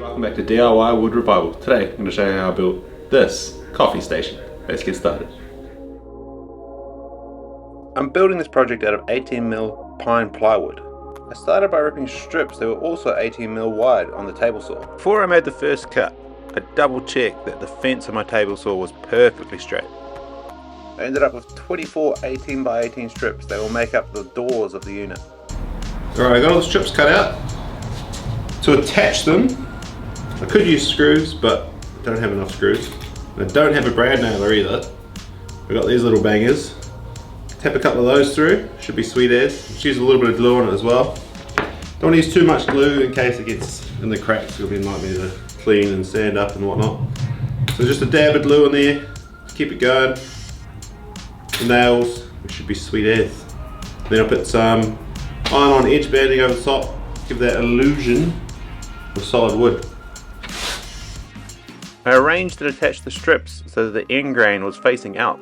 Welcome back to DIY Wood Revival. Today I'm going to show you how I built this coffee station. Let's get started. I'm building this project out of 18mm pine plywood. I started by ripping strips that were also 18mm wide on the table saw. Before I made the first cut, I double checked that the fence of my table saw was perfectly straight. I ended up with 24 18x18 strips that will make up the doors of the unit. Alright, I got all the strips cut out. To attach them, I could use screws, but I don't have enough screws. I don't have a brad nailer either. We've got these little bangers. Tap a couple of those through, should be sweet as. Just use a little bit of glue on it as well. Don't want to use too much glue in case it gets in the cracks. It'll be a nightmare to clean and sand up and whatnot. So just a dab of glue in there to keep it going. The nails, which should be sweet as. Then I'll put some iron-on edge banding over the top, give that illusion of solid wood. I arranged and attached the strips so that the end grain was facing out.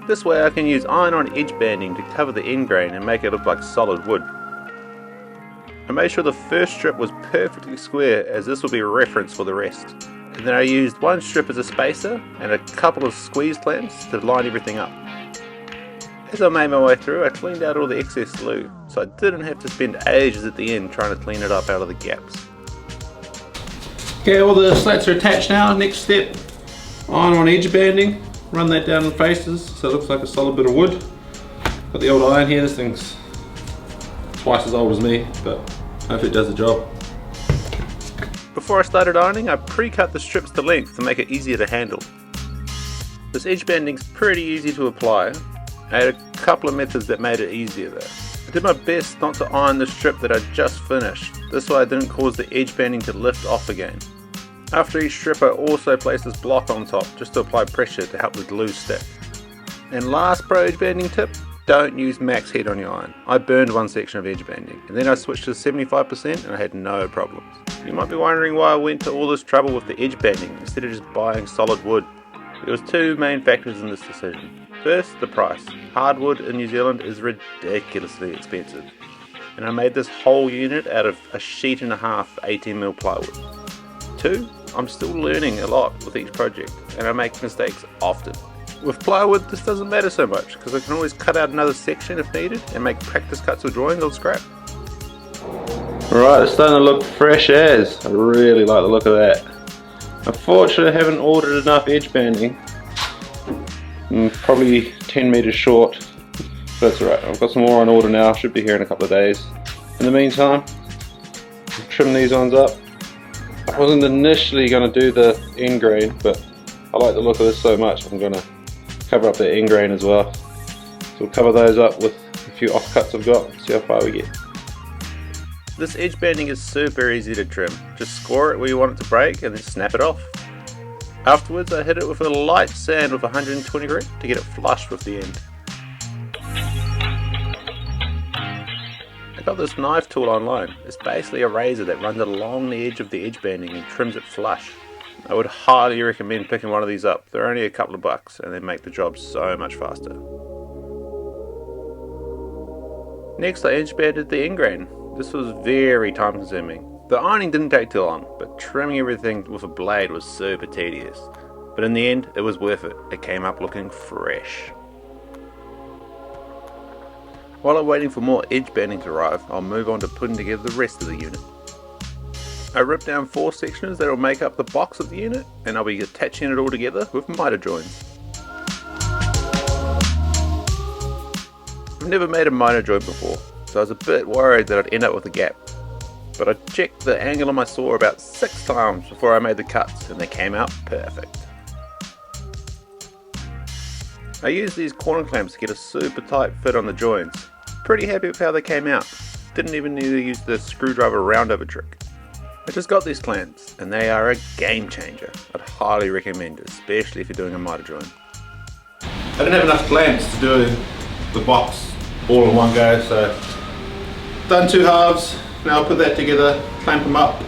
This way I can use iron-on edge banding to cover the end grain and make it look like solid wood. I made sure the first strip was perfectly square, as this will be a reference for the rest. And then I used one strip as a spacer and a couple of squeeze clamps to line everything up. As I made my way through, I cleaned out all the excess glue, so I didn't have to spend ages at the end trying to clean it up out of the gaps. Okay, all the slats are attached now. Next step, iron-on edge banding. Run that down the faces so it looks like a solid bit of wood. Got the old iron here, this thing's twice as old as me, but hopefully it does the job. Before I started ironing, I pre-cut the strips to length to make it easier to handle. This edge banding's pretty easy to apply. I had a couple of methods that made it easier though. I did my best not to iron the strip that I just finished, this way I didn't cause the edge banding to lift off again. After each strip I also placed this block on top just to apply pressure to help the glue stick. And last pro edge banding tip, don't use max heat on your iron. I burned one section of edge banding and then I switched to 75% and I had no problems. You might be wondering why I went to all this trouble with the edge banding instead of just buying solid wood. There was two main factors in this decision. First, the price. Hardwood in New Zealand is ridiculously expensive. And I made this whole unit out of a sheet and a half 18mm plywood. Two, I'm still learning a lot with each project and I make mistakes often. With plywood this doesn't matter so much because I can always cut out another section if needed and make practice cuts or drawings on scrap. Right, it's starting to look fresh as. I really like the look of that. Unfortunately I haven't ordered enough edge banding. I'm probably 10 meters short, but that's alright. I've got some more on order now, should be here in a couple of days. In the meantime, I'll trim these ones up. I wasn't initially going to do the end grain, but I like the look of this so much I'm going to cover up the end grain as well. So we'll cover those up with a few offcuts I've got, see how far we get. This edge banding is super easy to trim. Just score it where you want it to break and then snap it off. Afterwards I hit it with a light sand with 120 grit to get it flush with the end. I got this knife tool online. It's basically a razor that runs along the edge of the edge banding and trims it flush. I would highly recommend picking one of these up. They're only a couple of bucks and they make the job so much faster. Next I edge banded the end grain. This was very time consuming. The ironing didn't take too long, but trimming everything with a blade was super tedious. But in the end, it was worth it. It came up looking fresh. While I'm waiting for more edge banding to arrive, I'll move on to putting together the rest of the unit. I ripped down 4 sections that will make up the box of the unit, and I'll be attaching it all together with miter joints. I've never made a miter joint before, so I was a bit worried that I'd end up with a gap. But I checked the angle on my saw about 6 times before I made the cuts and they came out perfect. I used these corner clamps to get a super tight fit on the joints. Pretty happy with how they came out. Didn't even need to use the screwdriver roundover trick. I just got these clamps and they are a game changer. I'd highly recommend it, especially if you're doing a miter joint. I didn't have enough clamps to do the box all in one go, so done 2 halves. Now I'll put that together, clamp them up.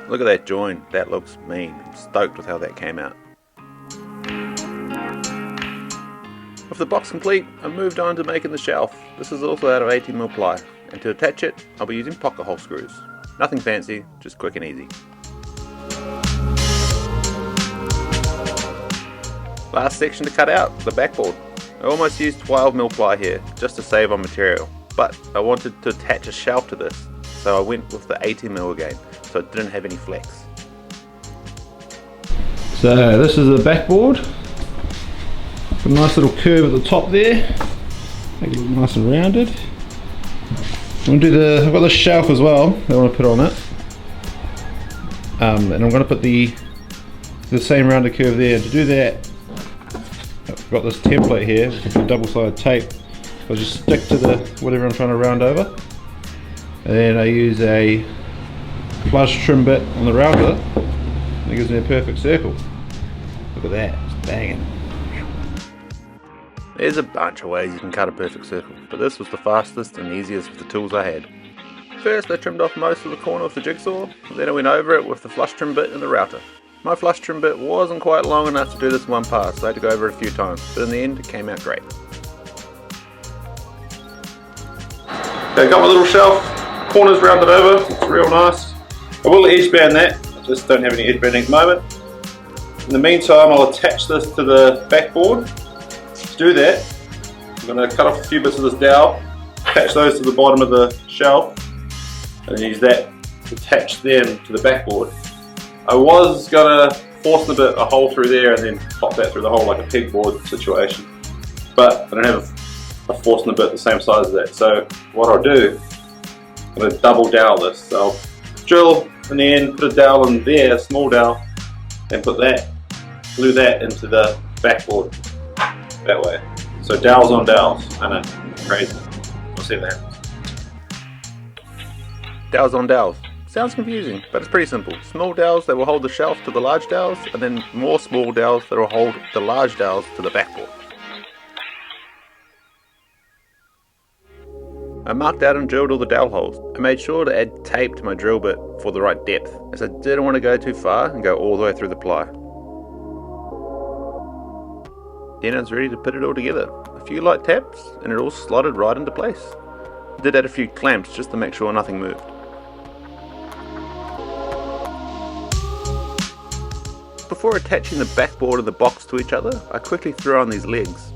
Look at that join, that looks mean. I'm stoked with how that came out. With the box complete, I moved on to making the shelf. This is also out of 18mm ply, and to attach it, I'll be using pocket hole screws. Nothing fancy, just quick and easy. Last section to cut out, the backboard. I almost used 12mm ply here, just to save on material, but I wanted to attach a shelf to this, so I went with the 18mm again, so it didn't have any flex. So this is the backboard. A nice little curve at the top there. Make it look nice and rounded. I'm gonna do I've got the shelf as well that I want to put on it. And I'm going to put the same rounded curve there. To do that, I've got this template here with a double-sided tape. I'll just stick to whatever I'm trying to round over. And then I use a flush trim bit on the router. And it gives me a perfect circle. Look at that, it's banging. There's a bunch of ways you can cut a perfect circle, but this was the fastest and easiest with the tools I had. First I trimmed off most of the corner with the jigsaw, then I went over it with the flush trim bit and the router. My flush trim bit wasn't quite long enough to do this in one pass, so I had to go over it a few times, but in the end it came out great. Okay, got my little shelf, corners rounded over, it's real nice. I will edge band that, I just don't have any edge banding at the moment. In the meantime I'll attach this to the backboard. To do that, I'm going to cut off a few bits of this dowel, attach those to the bottom of the shelf, and use that to attach them to the backboard. I was going to force a hole through there and then pop that through the hole like a pegboard situation, but I don't have a forcing bit the same size as that. So what I'll do, I'm going to double dowel this. So I'll drill in the end, put a dowel in there, a small dowel, and glue that into the backboard that way. So dowels on dowels. I know, crazy. We'll see what happens. Dowels on dowels. Sounds confusing, but it's pretty simple. Small dowels that will hold the shelf to the large dowels, and then more small dowels that will hold the large dowels to the backboard. I marked out and drilled all the dowel holes. I made sure to add tape to my drill bit for the right depth, as I didn't want to go too far and go all the way through the ply. Then I was ready to put it all together. A few light taps and it all slotted right into place. I did add a few clamps just to make sure nothing moved. Before attaching the backboard and the box to each other, I quickly threw on these legs.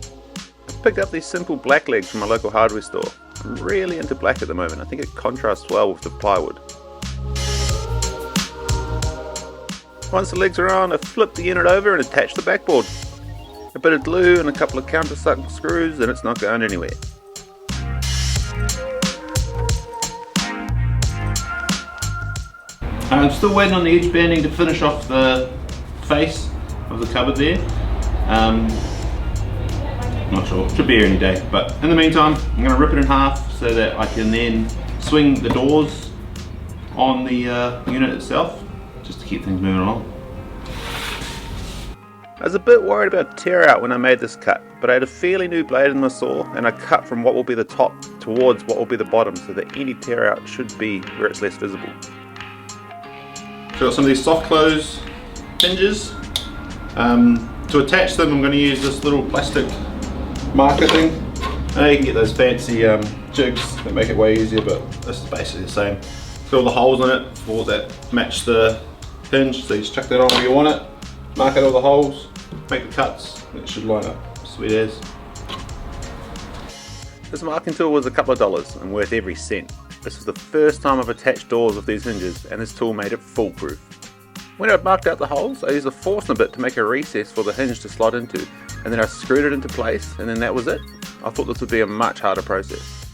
I picked up these simple black legs from my local hardware store. I'm really into black at the moment. I think it contrasts well with the plywood. Once the legs are on, I flipped the unit over and attached the backboard. A bit of glue and a couple of countersunk screws and it's not going anywhere. I'm still waiting on the edge banding to finish off the face of the cupboard there. Not sure, should be here any day, but in the meantime I'm going to rip it in half so that I can then swing the doors on the unit itself, just to keep things moving along. I was a bit worried about tear out when I made this cut, but I had a fairly new blade in my saw and I cut from what will be the top towards what will be the bottom so that any tear out should be where it's less visible. So I've got some of these soft close hinges. To attach them I'm going to use this little plastic marker thing. I know you can get those fancy jigs that make it way easier, but this is basically the same. It's got all the holes in it for that match the hinge, so you just chuck that on where you want it, mark out all the holes, make the cuts, and it should line up. Sweet as. This marking tool was a couple of dollars and worth every cent. This was the first time I've attached doors with these hinges and this tool made it foolproof. When I'd marked out the holes, I used a Forstner bit to make a recess for the hinge to slot into, and then I screwed it into place and then that was it. I thought this would be a much harder process.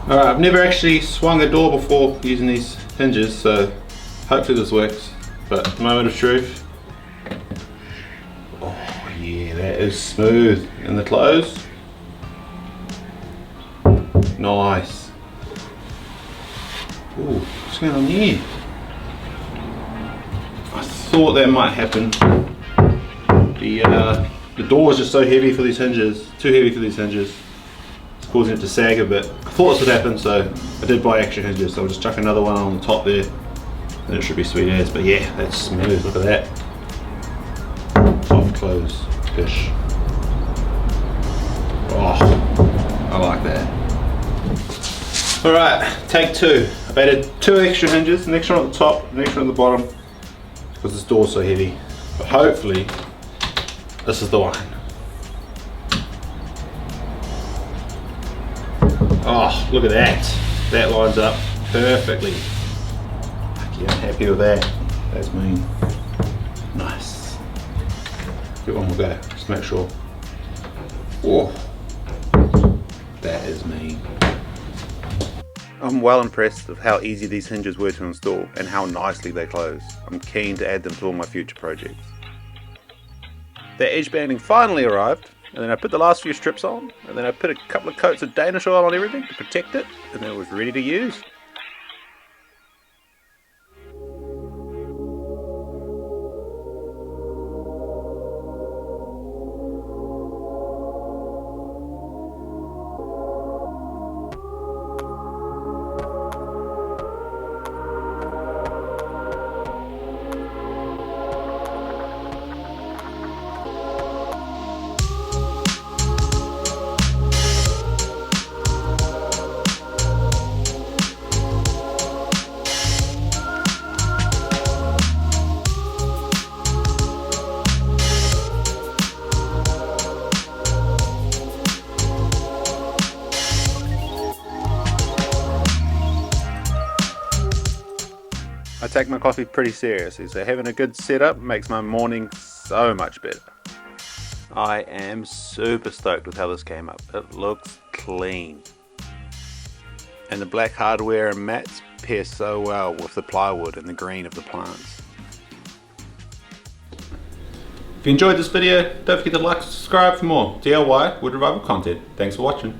Alright, I've never actually swung a door before using these hinges, so hopefully this works. But moment of truth. Oh yeah, that is smooth. And the close. Nice. Ooh, what's going on here? I thought that might happen. The door is just so heavy for these hinges, too heavy for these hinges. It's causing it to sag a bit. I thought this would happen, so I did buy extra hinges, so I'll just chuck another one on the top there, and it should be sweet as. But yeah, that's smooth, look at that. Soft close, fish. Oh, I like that. Alright, take two. I've added 2 extra hinges, an extra one at the top, an extra on the bottom, because this door's so heavy. But hopefully, this is the one. Oh, look at that. That lines up perfectly. Yeah, I'm happy with that. That's mean. Nice. Give one more go, just to make sure. Oh, that is mean. I'm well impressed with how easy these hinges were to install and how nicely they close. I'm keen to add them to all my future projects. The edge banding finally arrived, and then I put the last few strips on, and then I put a couple of coats of Danish oil on everything to protect it, and then it was ready to use. I take my coffee pretty seriously, so having a good setup makes my morning so much better. I am super stoked with how this came up. It looks clean. And the black hardware and mats pair so well with the plywood and the green of the plants. If you enjoyed this video, don't forget to like and subscribe for more DIY Wood Revival content. Thanks for watching.